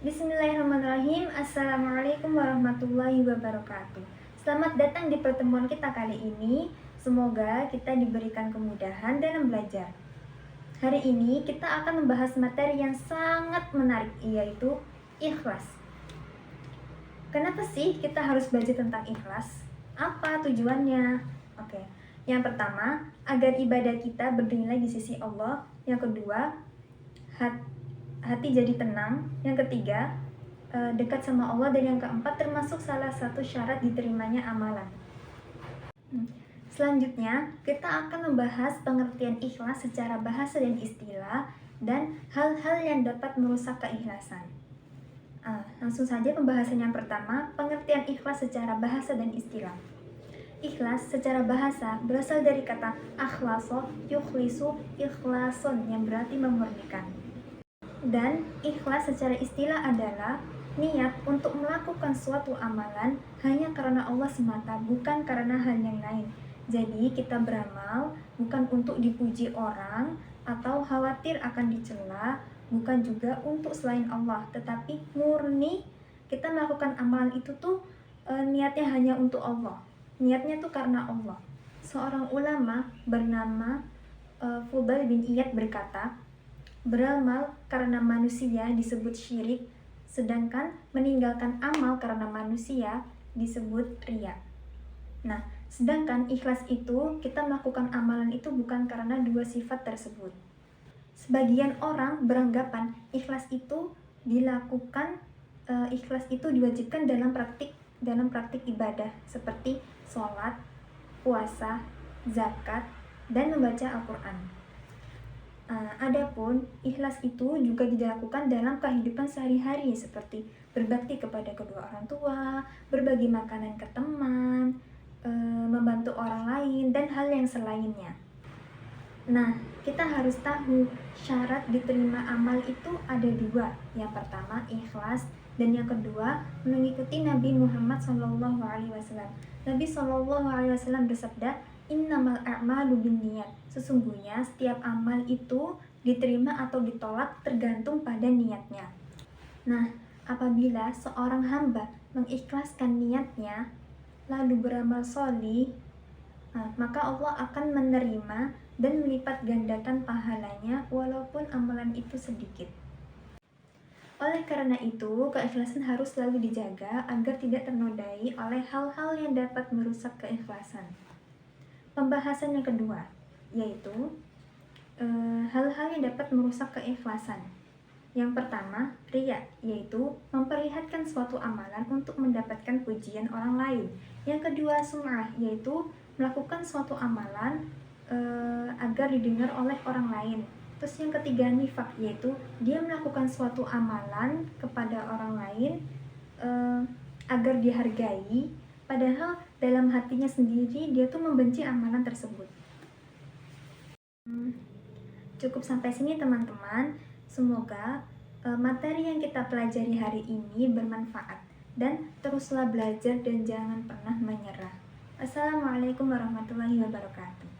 Bismillahirrahmanirrahim. Assalamualaikum warahmatullahi wabarakatuh. Selamat datang di pertemuan kita kali ini. Semoga kita diberikan kemudahan dalam belajar. Hari ini kita akan membahas materi yang sangat menarik, yaitu ikhlas. Kenapa sih kita harus belajar tentang ikhlas? Apa tujuannya? Oke. Yang pertama, agar ibadah kita bernilai di sisi Allah. Yang kedua, hati jadi tenang. Yang ketiga, dekat sama Allah. Dan yang keempat, termasuk salah satu syarat diterimanya amalan. Selanjutnya, kita akan membahas pengertian ikhlas secara bahasa dan istilah, dan hal-hal yang dapat merusak keikhlasan. Langsung saja pembahasan yang pertama, pengertian ikhlas secara bahasa dan istilah. Ikhlas secara bahasa berasal dari kata akhlaso, yukhlisu, ikhlason, yang berarti memurnikan. Dan ikhlas secara istilah adalah niat untuk melakukan suatu amalan hanya karena Allah semata, bukan karena hal yang lain. Jadi kita beramal bukan untuk dipuji orang atau khawatir akan dicela, bukan juga untuk selain Allah, tetapi murni kita melakukan amalan itu tuh niatnya hanya untuk Allah. Niatnya tuh karena Allah. Seorang ulama bernama Fudail bin Iyad berkata, beramal karena manusia disebut syirik, sedangkan meninggalkan amal karena manusia disebut riya. Nah, sedangkan ikhlas itu kita melakukan amalan itu bukan karena dua sifat tersebut. Sebagian orang beranggapan ikhlas itu dilakukan, ikhlas itu diwajibkan dalam praktik ibadah seperti sholat, puasa, zakat, dan membaca Al-Quran. Adapun ikhlas itu juga dilakukan dalam kehidupan sehari-hari seperti berbakti kepada kedua orang tua, berbagi makanan ke teman, membantu orang lain, dan hal yang selainnya. Nah, kita harus tahu syarat diterima amal itu ada dua. Yang pertama ikhlas, dan yang kedua mengikuti Nabi Muhammad SAW. Nabi SAW bersabda, innamal a'malu binniyat. Sesungguhnya setiap amal itu diterima atau ditolak tergantung pada niatnya. Nah, apabila seorang hamba mengikhlaskan niatnya lalu beramal sholih, maka Allah akan menerima dan melipat gandakan pahalanya walaupun amalan itu sedikit. Oleh karena itu, keikhlasan harus selalu dijaga agar tidak ternodai oleh hal-hal yang dapat merusak keikhlasan. Pembahasan yang kedua, yaitu hal-hal yang dapat merusak keikhlasan. Yang pertama, riya, yaitu memperlihatkan suatu amalan untuk mendapatkan pujian orang lain. Yang kedua, sum'ah, yaitu melakukan suatu amalan agar didengar oleh orang lain. Terus yang ketiga, nifaq, yaitu dia melakukan suatu amalan kepada orang lain agar dihargai, padahal dalam hatinya sendiri dia tuh membenci amalan tersebut. Cukup sampai sini teman-teman. Semoga materi yang kita pelajari hari ini bermanfaat, dan teruslah belajar dan jangan pernah menyerah. Assalamualaikum warahmatullahi wabarakatuh.